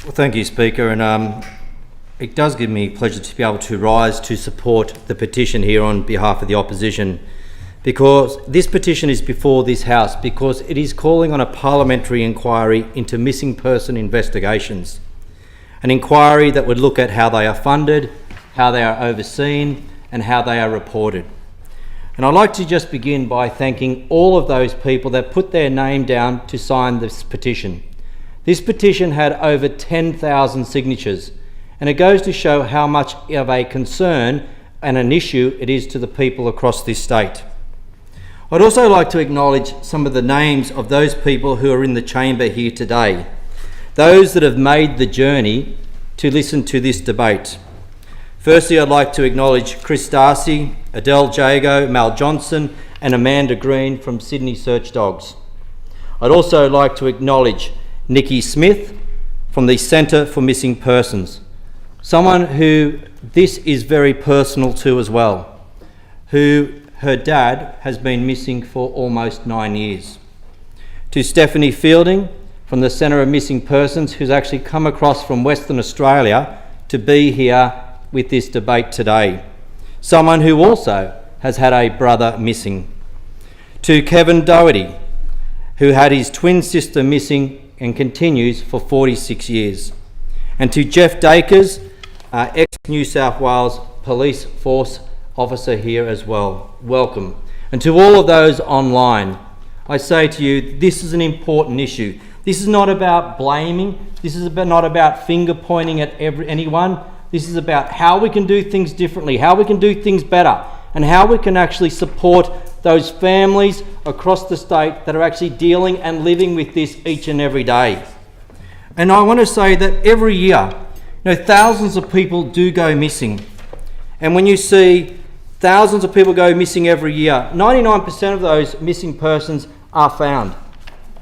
Well, thank you, Speaker, and it does give me pleasure to be able to rise to support the petition here on behalf of the opposition, because this petition is before this House because it is calling on a parliamentary inquiry into missing person investigations, an inquiry that would look at how they are funded, how they are overseen and how they are reported. And I'd like to just begin by thanking all of those people that put their name down to sign this petition. This petition had over 10,000 signatures, and it goes to show how much of a concern and an issue it is to the people across this state. I'd also like to acknowledge some of the names of those people who are in the chamber here today, those that have made the journey to listen to this debate. Firstly, I'd like to acknowledge Chris Darcy, Adele Jago, Mal Johnson and Amanda Green from Sydney Search Dogs. I'd also like to acknowledge Nikki Smith from the Centre for Missing Persons, someone who this is very personal to as well, who her dad has been missing for almost 9 years. To Stephanie Fielding from the Centre of Missing Persons, who's actually come across from Western Australia to be here with this debate today, someone who also has had a brother missing. To Kevin Doherty, who had his twin sister missing and continues for 46 years. And to Jeff Dakers, ex-New South Wales Police Force officer here as well. Welcome. And to all of those online, I say to you, this is an important issue. This is not about blaming. This is not about finger pointing at anyone. This is about how we can do things differently, how we can do things better, and how we can actually support those families across the state that are actually dealing and living with this each and every day. And I want to say that every year, thousands of people do go missing. And when you see thousands of people go missing every year, 99% of those missing persons are found.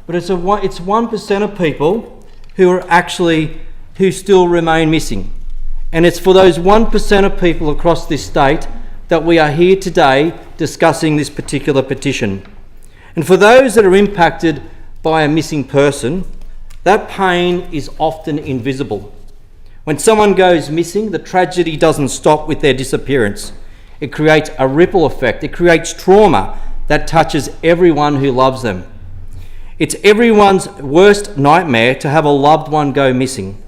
But it's 1% of people who still remain missing. And it's for those 1% of people across this state that we are here today discussing this particular petition. And for those that are impacted by a missing person, that pain is often invisible. When someone goes missing, the tragedy doesn't stop with their disappearance. It creates a ripple effect. It creates trauma that touches everyone who loves them. It's everyone's worst nightmare to have a loved one go missing.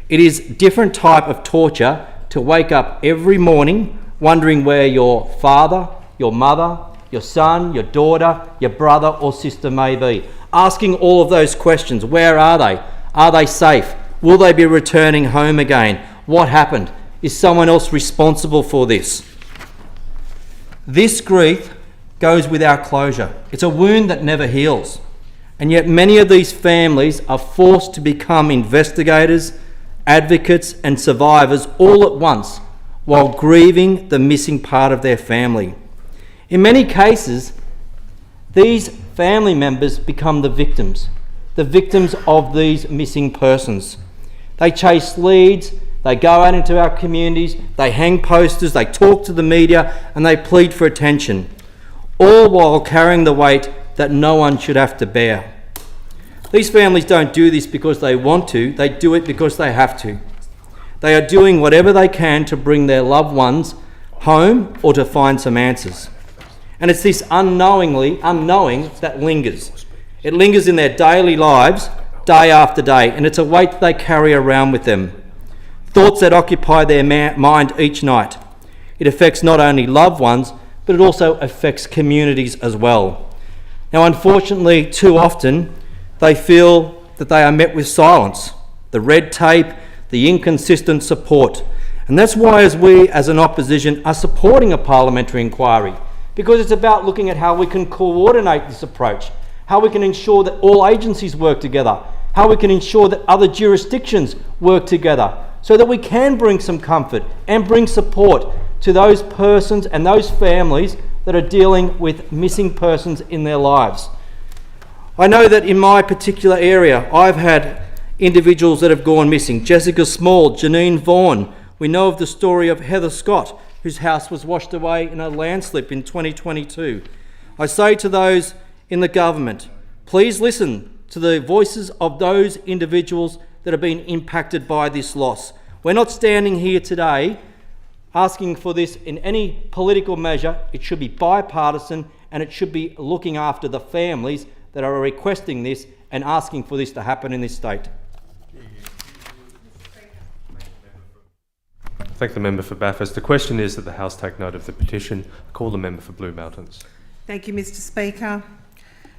It is a different type of torture to wake up every morning wondering where your father, your mother, your son, your daughter, your brother or sister may be. Asking all of those questions. Where are they? Are they safe? Will they be returning home again? What happened? Is someone else responsible for this? This grief goes without closure. It's a wound that never heals. And yet many of these families are forced to become investigators, advocates and survivors all at once while grieving the missing part of their family. In many cases, these family members become the victims of these missing persons. They chase leads, they go out into our communities, they hang posters, they talk to the media and they plead for attention, all while carrying the weight that no one should have to bear. These families don't do this because they want to, they do it because they have to. They are doing whatever they can to bring their loved ones home or to find some answers. And it's this unknowing that lingers. It lingers in their daily lives, day after day, and it's a weight that they carry around with them. Thoughts that occupy their mind each night. It affects not only loved ones, but it also affects communities as well. Now, unfortunately, too often, they feel that they are met with silence, the red tape, the inconsistent support. And that's why we as an opposition are supporting a parliamentary inquiry, because it's about looking at how we can coordinate this approach, how we can ensure that all agencies work together, how we can ensure that other jurisdictions work together, so that we can bring some comfort and bring support to those persons and those families that are dealing with missing persons in their lives. I know that in my particular area, I've had individuals that have gone missing. Jessica Small, Janine Vaughan. We know of the story of Heather Scott, whose house was washed away in a landslip in 2022. I say to those in the government, please listen to the voices of those individuals that have been impacted by this loss. We're not standing here today asking for this in any political measure. It should be bipartisan, and it should be looking after the families that are requesting this and asking for this to happen in this state. Thank the member for Bathurst. The question is that the House take note of the petition. I call the member for Blue Mountains. Thank you, Mr Speaker.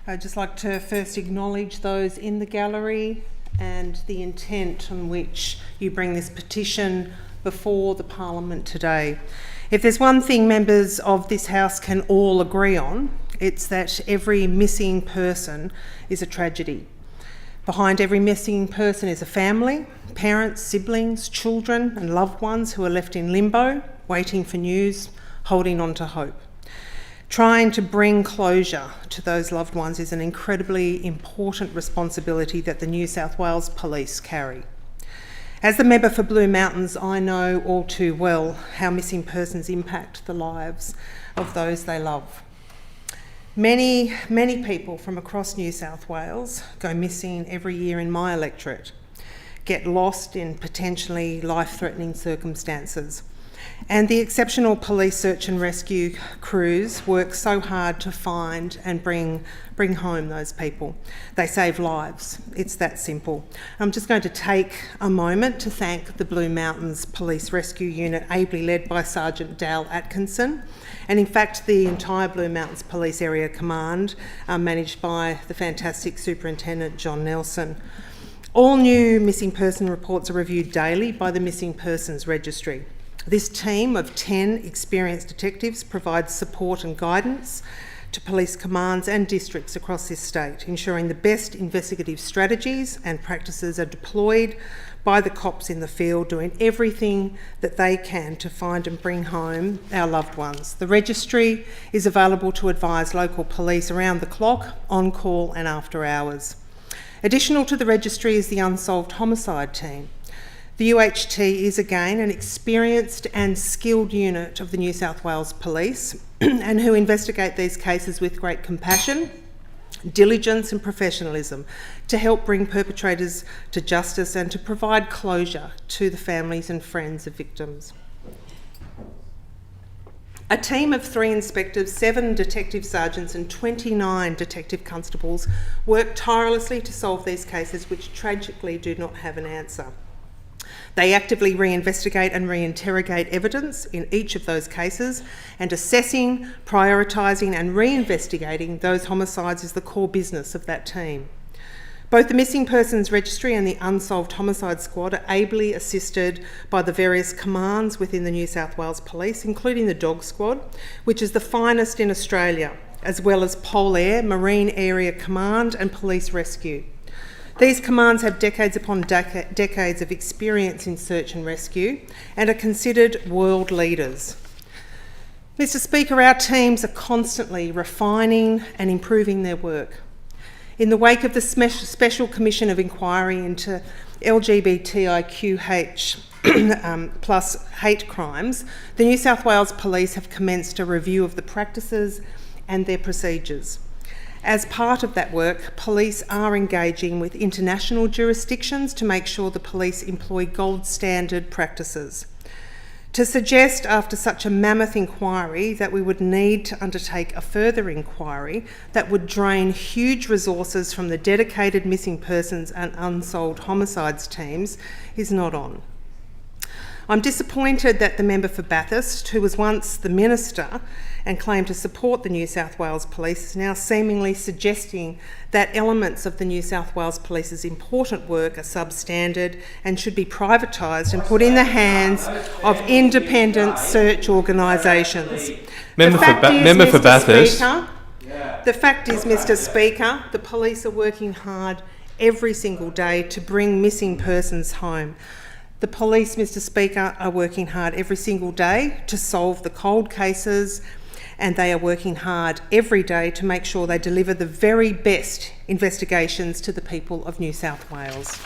I'd just like to first acknowledge those in the gallery and the intent on which you bring this petition before the Parliament today. If there's one thing members of this House can all agree on, it's that every missing person is a tragedy. Behind every missing person is a family, parents, siblings, children and loved ones who are left in limbo, waiting for news, holding on to hope. Trying to bring closure to those loved ones is an incredibly important responsibility that the New South Wales Police carry. As the member for Blue Mountains, I know all too well how missing persons impact the lives of those they love. Many people from across New South Wales go missing every year in my electorate, get lost in potentially life-threatening circumstances. And the exceptional police search and rescue crews work so hard to find and bring home those people. They save lives. It's that simple. I'm just going to take a moment to thank the Blue Mountains Police Rescue Unit, ably led by Sergeant Dal Atkinson, and in fact the entire Blue Mountains Police Area Command, managed by the fantastic Superintendent John Nelson. All new missing person reports are reviewed daily by the Missing Persons Registry. This team of 10 experienced detectives provides support and guidance to police commands and districts across this state, ensuring the best investigative strategies and practices are deployed by the cops in the field, doing everything that they can to find and bring home our loved ones. The registry is available to advise local police around the clock, on call and after hours. Additional to the registry is the Unsolved Homicide team. The UHT is again an experienced and skilled unit of the New South Wales Police and who investigate these cases with great compassion, diligence and professionalism to help bring perpetrators to justice and to provide closure to the families and friends of victims. A team of 3 inspectors, 7 detective sergeants and 29 detective constables work tirelessly to solve these cases which tragically do not have an answer. They actively reinvestigate and reinterrogate evidence in each of those cases, and assessing, prioritising and reinvestigating those homicides is the core business of that team. Both the Missing Persons Registry and the Unsolved Homicide Squad are ably assisted by the various commands within the New South Wales Police, including the Dog Squad, which is the finest in Australia, as well as Pole Air, Marine Area Command and Police Rescue. These commands have decades upon decades of experience in search and rescue and are considered world leaders. Mr Speaker, our teams are constantly refining and improving their work. In the wake of the Special Commission of Inquiry into LGBTIQH plus hate crimes, the New South Wales Police have commenced a review of the practices and their procedures. As part of that work, police are engaging with international jurisdictions to make sure the police employ gold standard practices. To suggest after such a mammoth inquiry that we would need to undertake a further inquiry that would drain huge resources from the dedicated missing persons and unsolved homicides teams is not on. I'm disappointed that the member for Bathurst, who was once the Minister and claimed to support the New South Wales Police, is now seemingly suggesting that elements of the New South Wales Police's important work are substandard and should be privatised and put in the hands of independent search organisations. Member for Bathurst. The fact is, Mr Speaker, the police are working hard every single day to bring missing persons home. The police, Mr Speaker, are working hard every single day to solve the cold cases, and they are working hard every day to make sure they deliver the very best investigations to the people of New South Wales.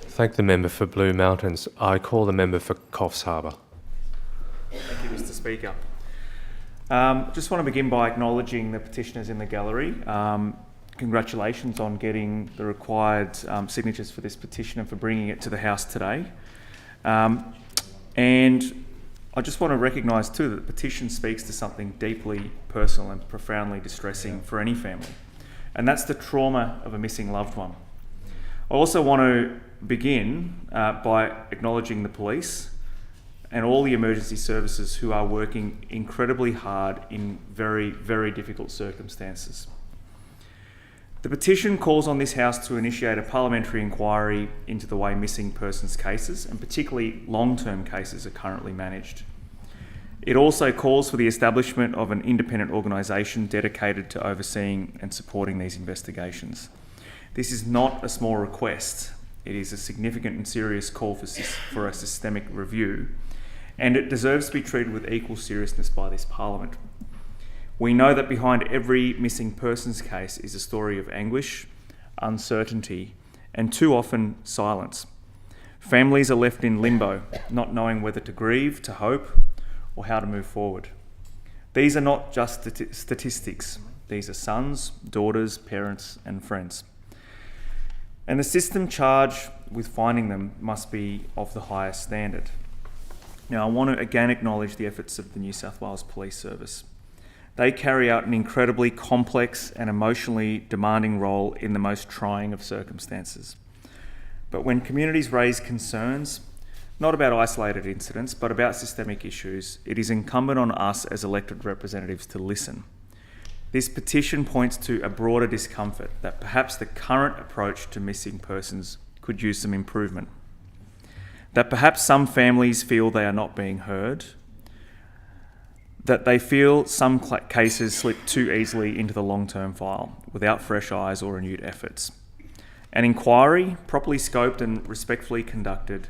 Thank the member for Blue Mountains. I call the member for Coffs Harbour. Thank you, Mr Speaker. Just want to begin by acknowledging the petitioners in the gallery. congratulations on getting the required signatures for this petition and for bringing it to the House today. And I just want to recognise too that the petition speaks to something deeply personal and profoundly distressing for any family, and that's the trauma of a missing loved one. I also want to begin by acknowledging the police and all the emergency services who are working incredibly hard in very, very difficult circumstances. The petition calls on this House to initiate a parliamentary inquiry into the way missing persons cases, and particularly long-term cases, are currently managed. It also calls for the establishment of an independent organisation dedicated to overseeing and supporting these investigations. This is not a small request. It is a significant and serious call for a systemic review, and it deserves to be treated with equal seriousness by this Parliament. We know that behind every missing persons case is a story of anguish, uncertainty, and too often silence. Families are left in limbo, not knowing whether to grieve, to hope, or how to move forward. These are not just statistics. These are sons, daughters, parents, and friends. And the system charged with finding them must be of the highest standard. Now, I want to again acknowledge the efforts of the New South Wales Police Service. They carry out an incredibly complex and emotionally demanding role in the most trying of circumstances. But when communities raise concerns, not about isolated incidents, but about systemic issues, it is incumbent on us as elected representatives to listen. This petition points to a broader discomfort that perhaps the current approach to missing persons could use some improvement. That perhaps some families feel they are not being heard, that they feel some cases slip too easily into the long-term file without fresh eyes or renewed efforts. An inquiry, properly scoped and respectfully conducted,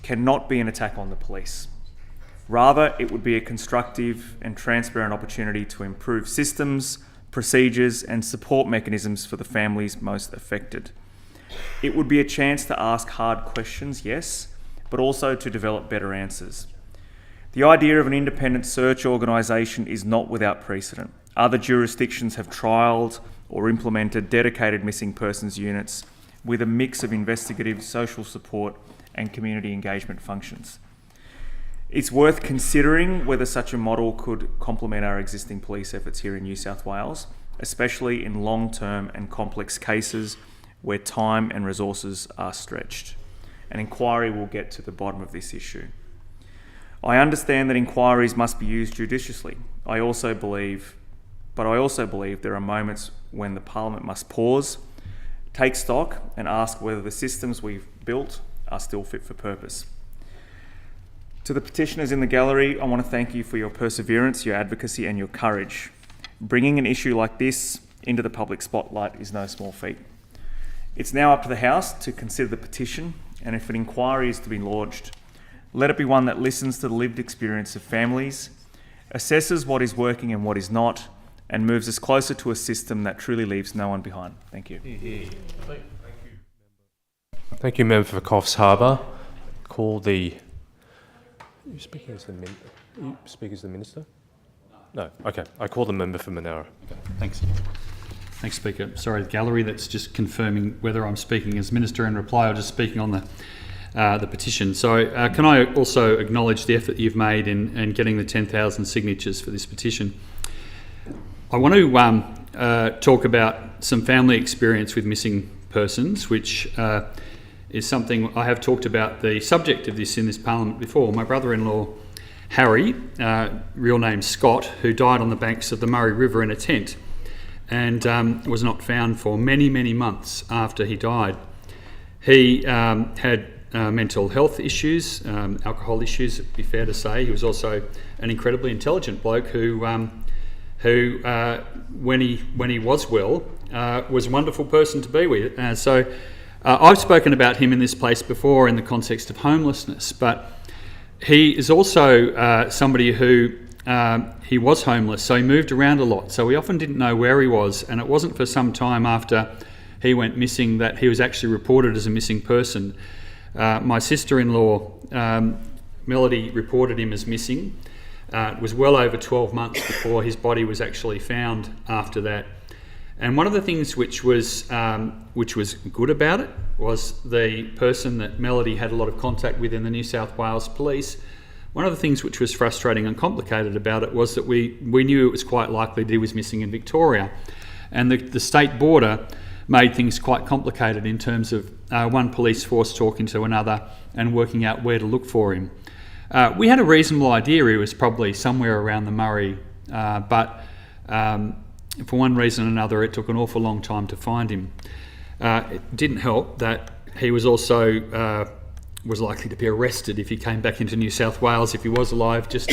cannot be an attack on the police. Rather, it would be a constructive and transparent opportunity to improve systems, procedures, and support mechanisms for the families most affected. It would be a chance to ask hard questions, yes, but also to develop better answers. The idea of an independent search organisation is not without precedent. Other jurisdictions have trialled or implemented dedicated missing persons units with a mix of investigative, social support and community engagement functions. It's worth considering whether such a model could complement our existing police efforts here in New South Wales, especially in long-term and complex cases where time and resources are stretched. An inquiry will get to the bottom of this issue. I understand that inquiries must be used judiciously. I also believe there are moments when the Parliament must pause, take stock, and ask whether the systems we've built are still fit for purpose. To the petitioners in the gallery, I want to thank you for your perseverance, your advocacy, and your courage. Bringing an issue like this into the public spotlight is no small feat. It's now up to the House to consider the petition, and if an inquiry is to be launched, let it be one that listens to the lived experience of families, assesses what is working and what is not, and moves us closer to a system that truly leaves no one behind. Thank you. Thank you, Member for Coffs Harbour. Call the... Are you speaking as the Minister? No. Okay. I call the member for Monaro. Okay. Thanks. Thanks, Speaker. Sorry, the gallery, that's just confirming whether I'm speaking as Minister in reply or just speaking on the petition. So can I also acknowledge the effort you've made in getting the 10,000 signatures for this petition? I want to talk about some family experience with missing persons, which is something I have talked about the subject of this in this Parliament before. My brother-in-law, Harry, real name Scott, who died on the banks of the Murray River in a tent and was not found for many, many months after he died. He had mental health issues, alcohol issues, it'd be fair to say. He was also an incredibly intelligent bloke who when he was well, was a wonderful person to be with. So I've spoken about him in this place before in the context of homelessness, but he is also somebody who he was homeless, so he moved around a lot. So we often didn't know where he was, and it wasn't for some time after he went missing that he was actually reported as a missing person. My sister-in-law, Melody, reported him as missing. It was well over 12 months before his body was actually found after that. And one of the things which was good about it was the person that Melody had a lot of contact with in the New South Wales Police. One of the things which was frustrating and complicated about it was that we knew it was quite likely that he was missing in Victoria. And the state border made things quite complicated in terms of one police force talking to another and working out where to look for him. We had a reasonable idea he was probably somewhere around the Murray, but for one reason or another it took an awful long time to find him. It didn't help that he was also was likely to be arrested if he came back into New South Wales, if he was alive, just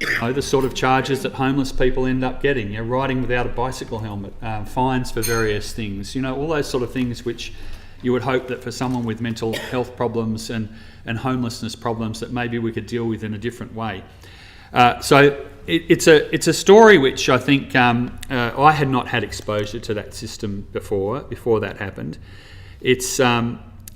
the sort of charges that homeless people end up getting, riding without a bicycle helmet, fines for various things, all those sort of things which you would hope that for someone with mental health problems and homelessness problems that maybe we could deal with in a different way. So it's a story which I think I had not had exposure to that system before that happened. It's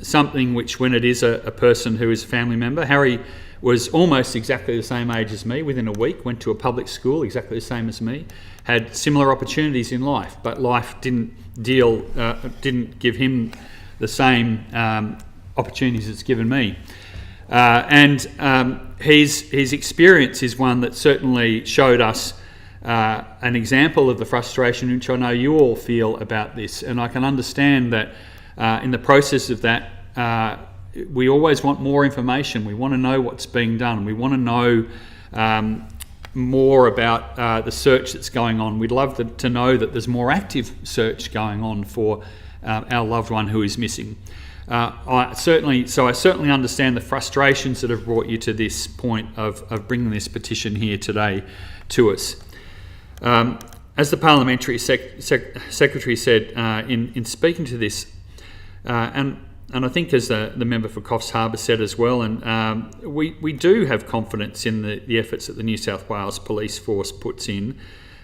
something which, when it is a person who is a family member, Harry was almost exactly the same age as me, within a week, went to a public school exactly the same as me, had similar opportunities in life, but life didn't give him the same opportunities it's given me. His experience is one that certainly showed us an example of the frustration which I know you all feel about this, and I can understand that in the process of that, we always want more information. We want to know what's being done. We want to know more about the search that's going on. We'd love to know that there's more active search going on for our loved one who is missing. I certainly understand the frustrations that have brought you to this point of bringing this petition here today to us. As the Parliamentary Secretary said in speaking to this, and I think as the member for Coffs Harbour said as well, and we do have confidence in the efforts that the New South Wales Police Force puts in.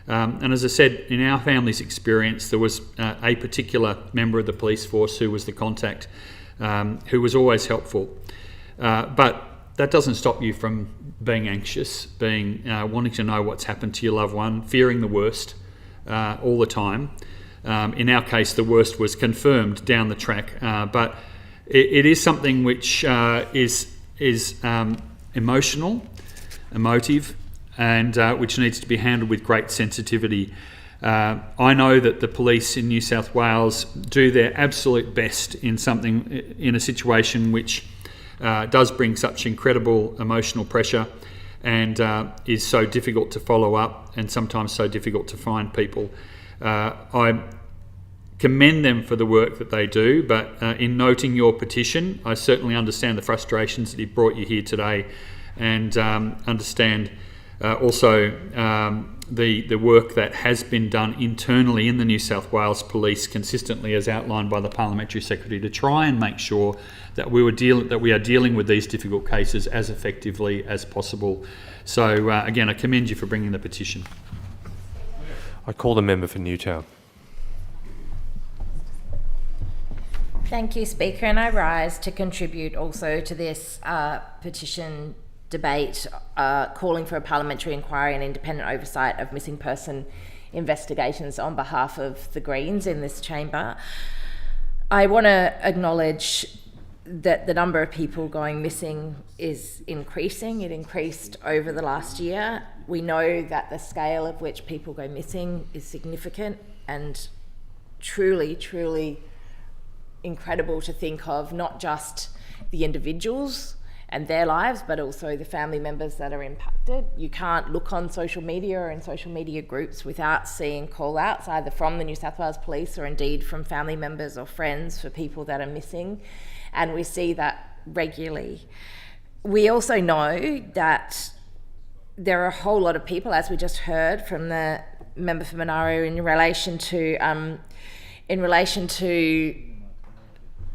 And as I said, in our family's experience, there was a particular member of the police force who was the contact, who was always helpful. But that doesn't stop you from being anxious, wanting to know what's happened to your loved one, fearing the worst all the time. In our case, the worst was confirmed down the track, but it is something which is emotive, and which needs to be handled with great sensitivity. I know that the police in New South Wales do their absolute best in a situation which does bring such incredible emotional pressure and is so difficult to follow up and sometimes so difficult to find people. I commend them for the work that they do, but in noting your petition, I certainly understand the frustrations that have brought you here today, and understand also the work that has been done internally in the New South Wales Police, consistently as outlined by the Parliamentary Secretary, to try and make sure that we are dealing with these difficult cases as effectively as possible. So again, I commend you for bringing the petition. I call the member for Newtown. Thank you, Speaker, and I rise to contribute also to this petition debate calling for a parliamentary inquiry and independent oversight of missing person investigations on behalf of the Greens in this chamber. I want to acknowledge that the number of people going missing is increasing. It increased over the last year. We know that the scale of which people go missing is significant and truly, truly incredible to think of, not just the individuals and their lives, but also the family members that are impacted. You can't look on social media or in social media groups without seeing call-outs, either from the New South Wales Police or indeed from family members or friends for people that are missing, and we see that regularly. We also know that there are a whole lot of people, as we just heard from the member for Monaro, in relation to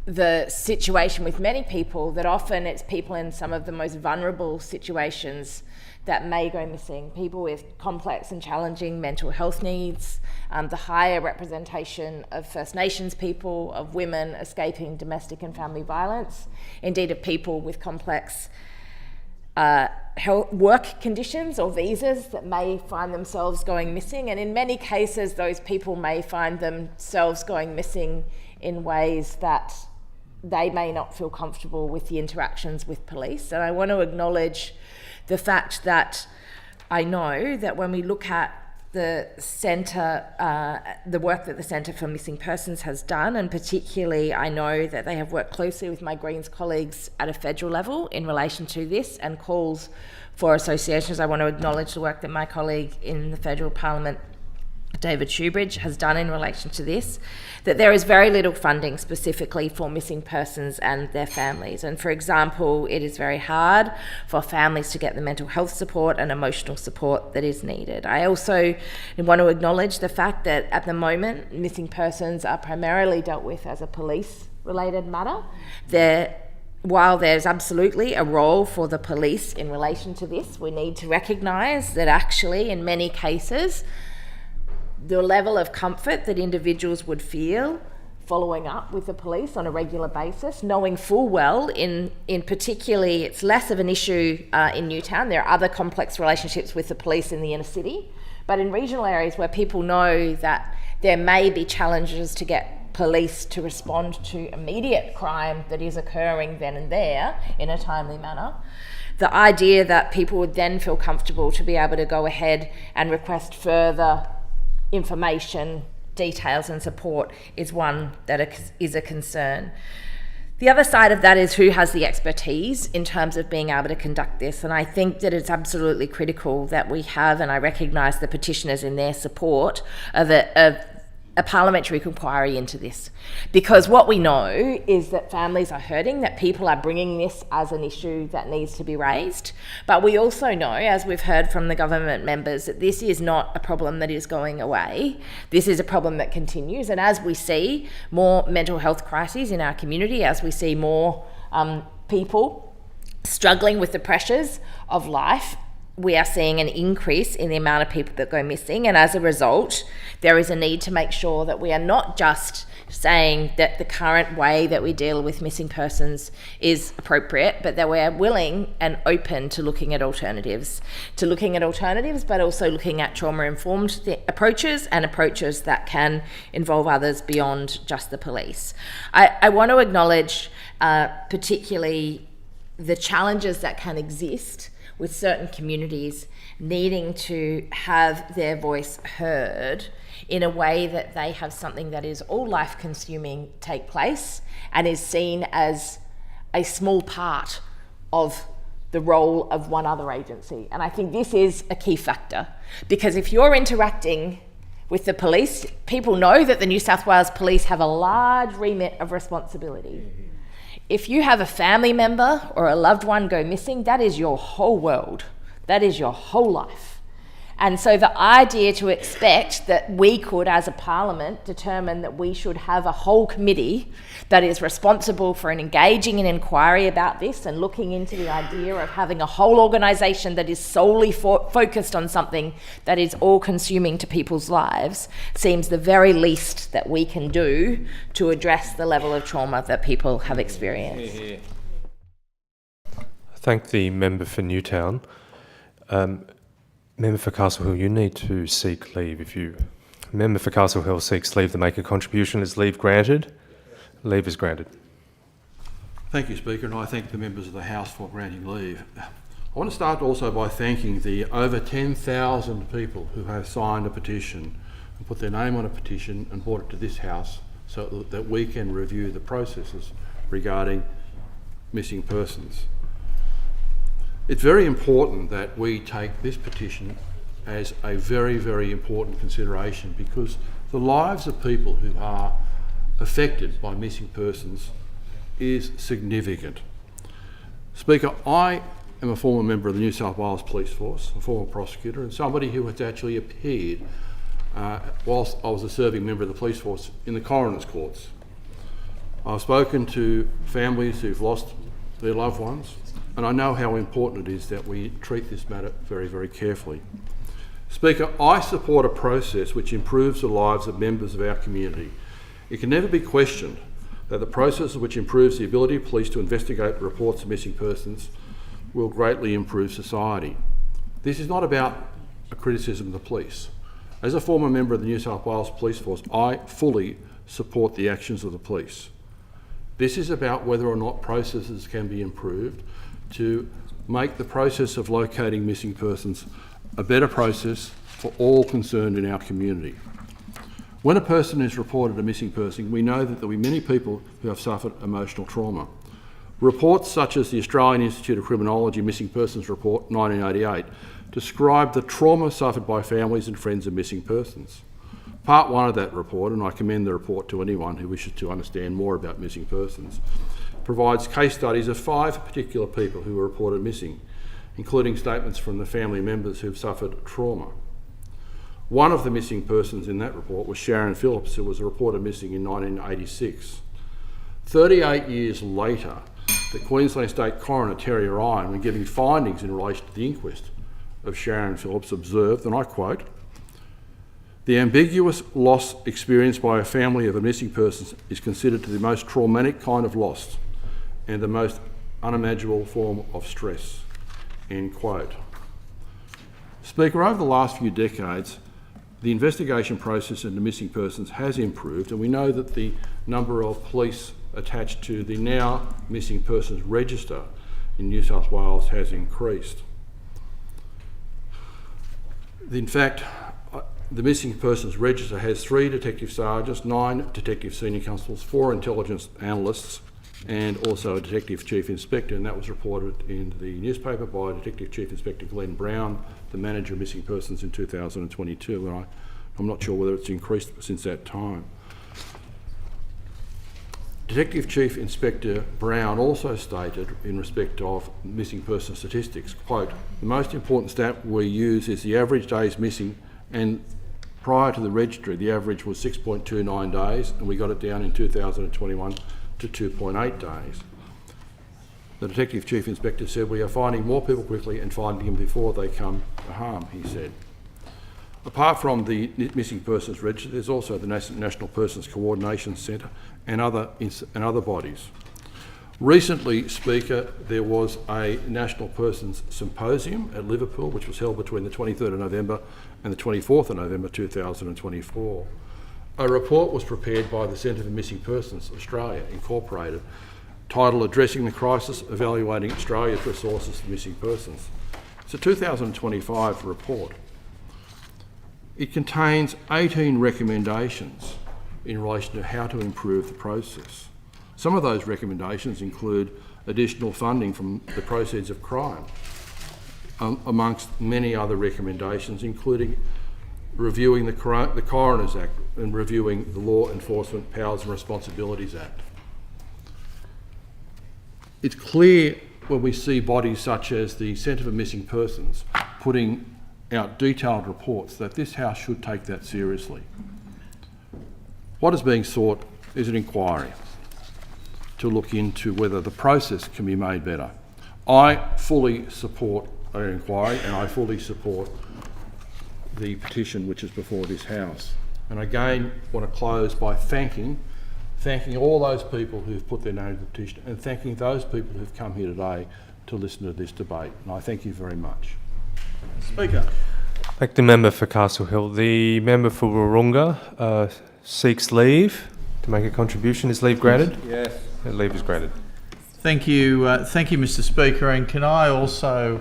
the situation with many people, that often it's people in some of the most vulnerable situations that may go missing, people with complex and challenging mental health needs, the higher representation of First Nations people, of women escaping domestic and family violence, indeed of people with complex work conditions or visas that may find themselves going missing, and in many cases those people may find themselves going missing in ways that they may not feel comfortable with the interactions with police. And I want to acknowledge the fact that I know that when we look at the centre, the work that the Centre for Missing Persons has done, and particularly I know that they have worked closely with my Greens colleagues at a federal level in relation to this and calls for associations. I want to acknowledge the work that my colleague in the federal parliament, David Shoebridge, has done in relation to this, that there is very little funding specifically for missing persons and their families. And for example, it is very hard for families to get the mental health support and emotional support that is needed. I also want to acknowledge the fact that at the moment, missing persons are primarily dealt with as a police-related matter. While there's absolutely a role for the police in relation to this, we need to recognise that actually in many cases, the level of comfort that individuals would feel following up with the police on a regular basis, knowing full well, in particularly, it's less of an issue in Newtown. There are other complex relationships with the police in the inner city, but in regional areas where people know that there may be challenges to get police to respond to immediate crime that is occurring then and there in a timely manner, the idea that people would then feel comfortable to be able to go ahead and request further information, details and support is one that is a concern. The other side of that is who has the expertise in terms of being able to conduct this, and I think that it's absolutely critical that we have, and I recognise the petitioners in their support of a parliamentary inquiry into this, because what we know is that families are hurting, that people are bringing this as an issue that needs to be raised, but we also know, as we've heard from the government members, that this is not a problem that is going away. This is a problem that continues, and as we see more mental health crises in our community, as we see more people struggling with the pressures of life, we are seeing an increase in the amount of people that go missing, and as a result there is a need to make sure that we are not just saying that the current way that we deal with missing persons is appropriate, but that we are willing and open to looking at alternatives, but also looking at trauma-informed approaches and approaches that can involve others beyond just the police. I want to acknowledge particularly the challenges that can exist with certain communities needing to have their voice heard in a way that they have something that is all life consuming take place and is seen as a small part of the role of one other agency. And I think this is a key factor, because if you're interacting with the police, people know that the New South Wales Police have a large remit of responsibility. If you have a family member or a loved one go missing, that is your whole world. That is your whole life. And so the idea to expect that we could, as a parliament, determine that we should have a whole committee that is responsible for engaging in inquiry about this and looking into the idea of having a whole organisation that is solely focused on something that is all-consuming to people's lives seems the very least that we can do to address the level of trauma that people have experienced. Thank the member for Newtown. Member for Castle Hill, you need to seek leave. If you member for Castle Hill seeks leave to make a contribution, is leave granted? Leave is granted. Thank you, Speaker, and I thank the members of the House for granting leave. I want to start also by thanking the over 10,000 people who have signed a petition and put their name on a petition and brought it to this House so that we can review the processes regarding missing persons. It's very important that we take this petition as a very, very important consideration, because the lives of people who are affected by missing persons is significant. Speaker, I am a former member of the New South Wales Police Force, a former prosecutor, and somebody who has actually appeared whilst I was a serving member of the police force in the coroner's courts. I've spoken to families who've lost their loved ones, and I know how important it is that we treat this matter very, very carefully. Speaker, I support a process which improves the lives of members of our community. It can never be questioned that the process which improves the ability of police to investigate reports of missing persons will greatly improve society. This is not about a criticism of the police. As a former member of the New South Wales Police Force, I fully support the actions of the police. This is about whether or not processes can be improved to make the process of locating missing persons a better process for all concerned in our community. When a person is reported a missing person, we know that there will be many people who have suffered emotional trauma. Reports such as the Australian Institute of Criminology Missing Persons Report 1988 describe the trauma suffered by families and friends of missing persons. Part 1 of that report, and I commend the report to anyone who wishes to understand more about missing persons, provides case studies of 5 particular people who were reported missing, including statements from the family members who've suffered trauma. One of the missing persons in that report was Sharon Phillips, who was reported missing in 1986. 38 years later, the Queensland State Coroner Terry Ryan, when giving findings in relation to the inquest of Sharon Phillips, observed, and I quote, "The ambiguous loss experienced by a family of a missing person is considered to be the most traumatic kind of loss and the most unimaginable form of stress." End quote. Speaker, over the last few decades, the investigation process into missing persons has improved, and we know that the number of police attached to the now missing persons register in New South Wales has increased. In fact, the missing persons register has 3 detective sergeants, 9 detective senior constables, 4 intelligence analysts, and also a detective chief inspector, and that was reported in the newspaper by Detective Chief Inspector Glenn Brown, the manager of missing persons in 2022, and I'm not sure whether it's increased since that time. Detective Chief Inspector Brown also stated, in respect of missing person statistics, quote, "The most important stat we use is the average days missing, and prior to the registry the average was 6.29 days, and we got it down in 2021 to 2.8 days. The Detective Chief Inspector said, "We are finding more people quickly and finding them before they come to harm," he said. Apart from the Missing Persons Register, there's also the National Persons Coordination Centre and other bodies. Recently, Speaker, there was a National Persons Symposium at Liverpool, which was held between the 23rd of November and the 24th of November 2024. A report was prepared by the Centre for Missing Persons Australia Incorporated, titled "Addressing the Crisis, Evaluating Australia's Resources for Missing Persons." It's a 2025 report. It contains 18 recommendations in relation to how to improve the process. Some of those recommendations include additional funding from the proceeds of crime, amongst many other recommendations, including reviewing the Coroner's Act and reviewing the Law Enforcement Powers and Responsibilities Act. It's clear when we see bodies such as the Centre for Missing Persons putting out detailed reports that this House should take that seriously. What is being sought is an inquiry to look into whether the process can be made better. I fully support an inquiry, and I fully support the petition which is before this House. And again, I want to close by thanking all those people who've put their name to the petition, and thanking those people who've come here today to listen to this debate. And I thank you very much. Speaker. Thank the member for Castle Hill. The member for Wahroonga seeks leave to make a contribution. Is leave granted? Yes. Leave is granted. Thank you, Mr Speaker, and can I also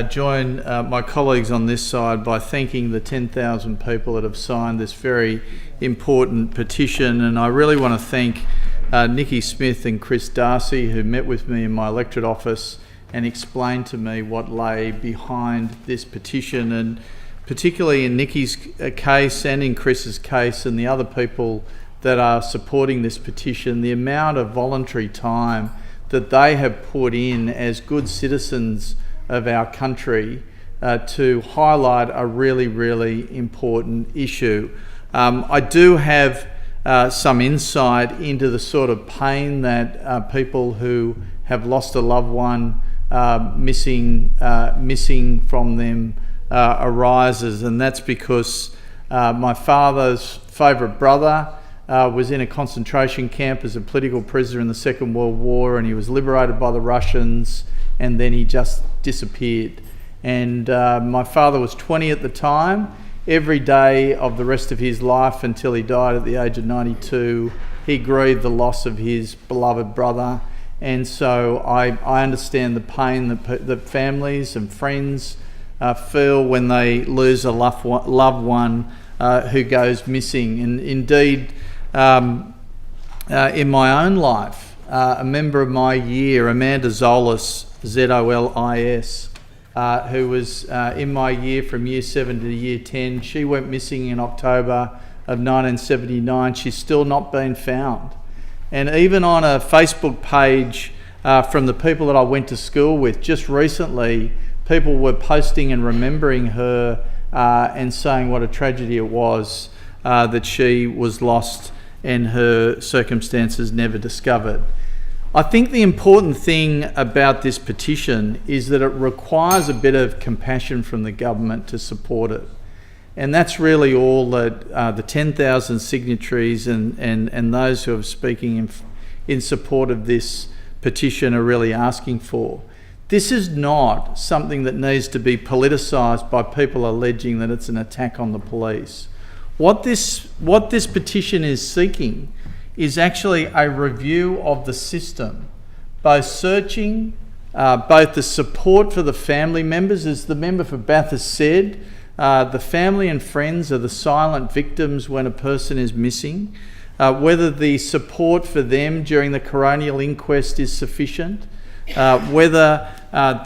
join my colleagues on this side by thanking the 10,000 people that have signed this very important petition, and I really want to thank Nikki Smith and Chris Darcy, who met with me in my electorate office and explained to me what lay behind this petition, and particularly in Nikki's case and in Chris's case and the other people that are supporting this petition, the amount of voluntary time that they have put in as good citizens of our country to highlight a really, really important issue. I do have some insight into the sort of pain that people who have lost a loved one missing from them arises, and that's because my father's favourite brother was in a concentration camp as a political prisoner in the Second World War, and he was liberated by the Russians, and then he just disappeared. And my father was 20 at the time. Every day of the rest of his life until he died at the age of 92, he grieved the loss of his beloved brother. And so I understand the pain that families and friends feel when they lose a loved one who goes missing. And indeed, in my own life, a member of my year, Amanda Zolis, Z-O-L-I-S, who was in my year from year 7 to year 10. She went missing in October of 1979. She's still not been found. And even on a Facebook page from the people that I went to school with, just recently, people were posting and remembering her and saying what a tragedy it was that she was lost and her circumstances never discovered. I think the important thing about this petition is that it requires a bit of compassion from the government to support it. And that's really all that the 10,000 signatories and those who are speaking in support of this petition are really asking for. This is not something that needs to be politicised by people alleging that it's an attack on the police. What this petition is seeking is actually a review of the system, both searching, both the support for the family members, as the member for Bathurst said, the family and friends are the silent victims when a person is missing, whether the support for them during the coronial inquest is sufficient, whether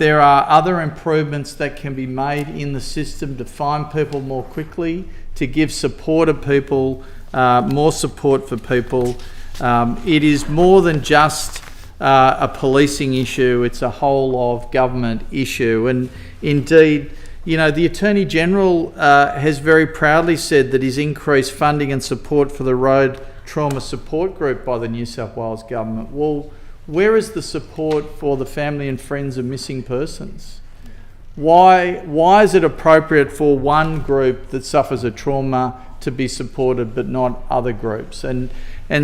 there are other improvements that can be made in the system to find people more quickly, to give support to people, more support for people. It is more than just a policing issue, it's a whole of government issue. And indeed, you know, the Attorney General has very proudly said that he's increased funding and support for the Road Trauma Support Group by the New South Wales Government. Well, where is the support for the family and friends of missing persons? Why is it appropriate for one group that suffers a trauma to be supported but not other groups? And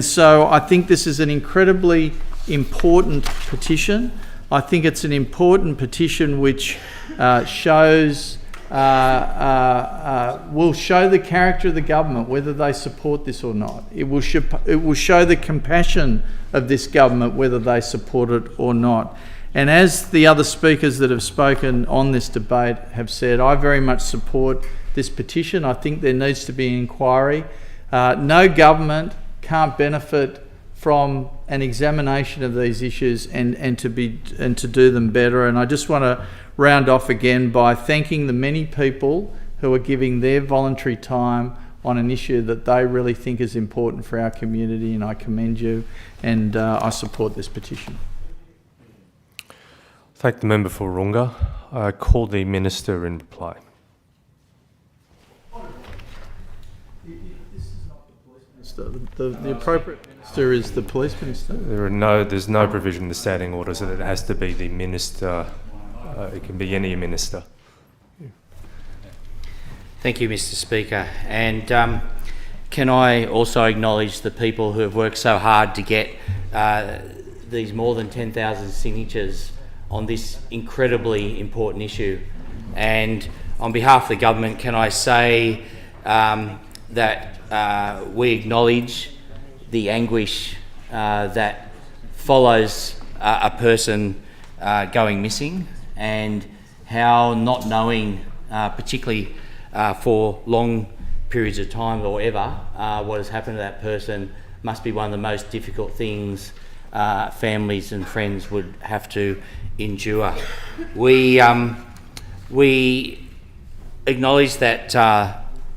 so I think this is an incredibly important petition. I think it's an important petition which will show the character of the government, whether they support this or not. It will show the compassion of this government, whether they support it or not. And as the other speakers that have spoken on this debate have said, I very much support this petition. I think there needs to be an inquiry. No government can't benefit from an examination of these issues and to do them better. And I just want to round off again by thanking the many people who are giving their voluntary time on an issue that they really think is important for our community, and I commend you, and I support this petition. Thank the member for Runga. I call the Minister in reply. The appropriate minister is the police minister. There's no provision in the standing orders that it has to be the minister. It can be any minister. Thank you, Mr Speaker. And can I also acknowledge the people who have worked so hard to get these more than 10,000 signatures on this incredibly important issue. And on behalf of the government, can I say that we acknowledge the anguish that follows a person going missing, and how not knowing, particularly for long periods of time or ever, what has happened to that person must be one of the most difficult things families and friends would have to endure. We acknowledge that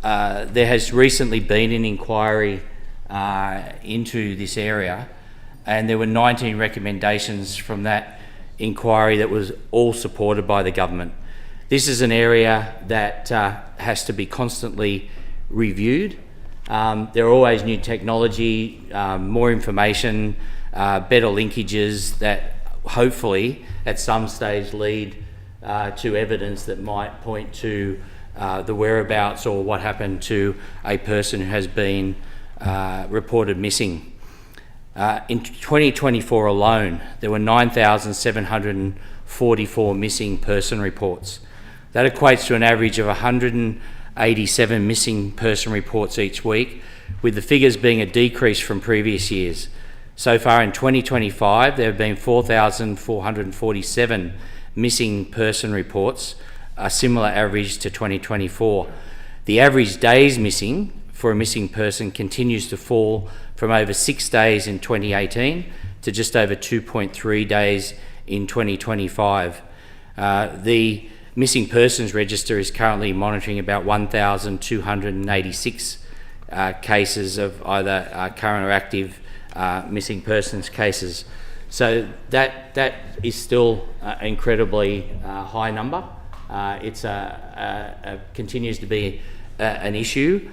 there has recently been an inquiry into this area, and there were 19 recommendations from that inquiry that was all supported by the government. This is an area that has to be constantly reviewed. There are always new technology, more information, better linkages that hopefully at some stage lead to evidence that might point to the whereabouts or what happened to a person who has been reported missing. In 2024 alone, there were 9,744 missing person reports. That equates to an average of 187 missing person reports each week, with the figures being a decrease from previous years. So far in 2025, there have been 4,447 missing person reports, a similar average to 2024. The average days missing for a missing person continues to fall from over 6 days in 2018 to just over 2.3 days in 2025. The Missing Persons Register is currently monitoring about 1,286 cases of either current or active missing persons cases. So that is still an incredibly high number. It's continues to be an issue.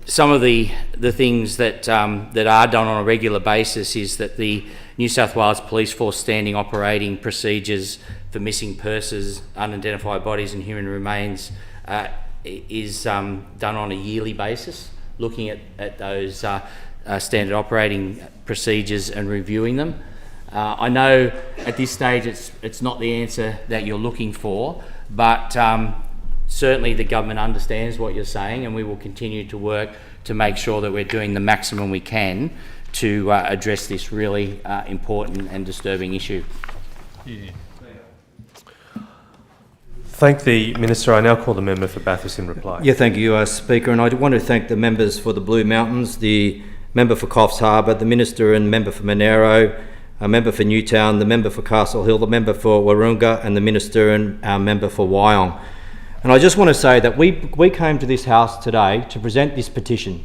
Some of the things that are done on a regular basis is that the New South Wales Police Force standing operating procedures for missing persons, unidentified bodies and human remains is done on a yearly basis, looking at those standard operating procedures and reviewing them. I know at this stage it's not the answer that you're looking for, but certainly the government understands what you're saying, and we will continue to work to make sure that we're doing the maximum we can to address this really important and disturbing issue. Yeah. Thank the Minister. I now call the member for Bathurst in reply. Yeah, thank you, Speaker. And I want to thank the members for the Blue Mountains, the member for Coffs Harbour, the Minister and member for Monero, a member for Newtown, the member for Castle Hill, the member for Wahroonga, and the Minister and our member for Wyong. And I just want to say that we came to this House today to present this petition.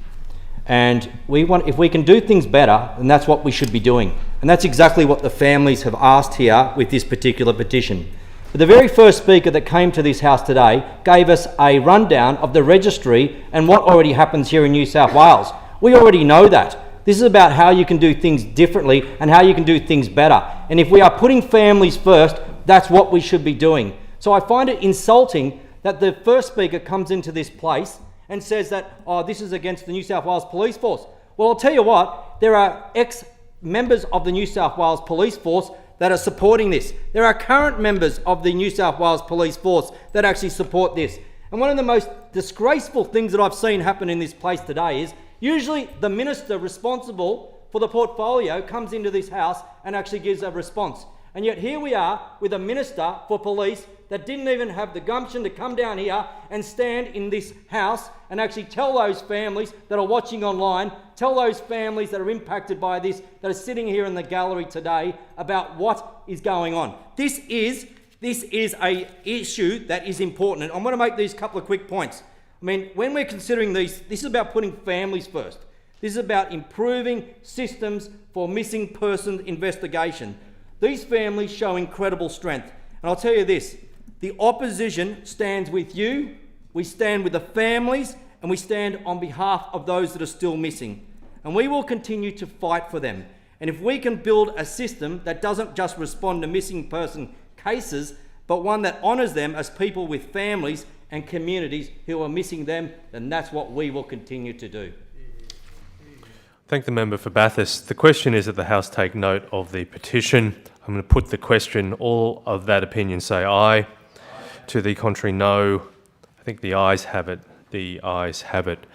And if we can do things better, then that's what we should be doing. And that's exactly what the families have asked here with this particular petition. But the very first speaker that came to this House today gave us a rundown of the registry and what already happens here in New South Wales. We already know that. This is about how you can do things differently and how you can do things better. And if we are putting families first, that's what we should be doing. So I find it insulting that the first speaker comes into this place and says that, oh, this is against the New South Wales Police Force. Well, I'll tell you what, there are ex-members of the New South Wales Police Force that are supporting this. There are current members of the New South Wales Police Force that actually support this. And one of the most disgraceful things that I've seen happen in this place today is usually the minister responsible for the portfolio comes into this House and actually gives a response. And yet here we are with a minister for police that didn't even have the gumption to come down here and stand in this House and actually tell those families that are watching online, tell those families that are impacted by this, that are sitting here in the gallery today, about what is going on. This is an issue that is important. And I'm going to make these couple of quick points. I mean, when we're considering these, this is about putting families first. This is about improving systems for missing person investigation. These families show incredible strength. And I'll tell you this, the opposition stands with you, we stand with the families, and we stand on behalf of those that are still missing. And we will continue to fight for them. And if we can build a system that doesn't just respond to missing person cases, but one that honours them as people with families and communities who are missing them, then that's what we will continue to do. Thank the member for Bathurst. The question is that the House take note of the petition. I'm going to put the question. All of that opinion say aye. To the contrary, no. I think the ayes have it. The ayes have it.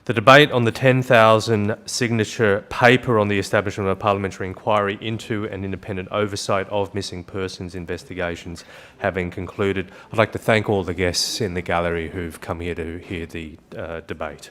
The debate on the 10,000 signature paper on the establishment of a parliamentary inquiry into and independent oversight of missing persons investigations having concluded, I'd like to thank all the guests in the gallery who've come here to hear the debate.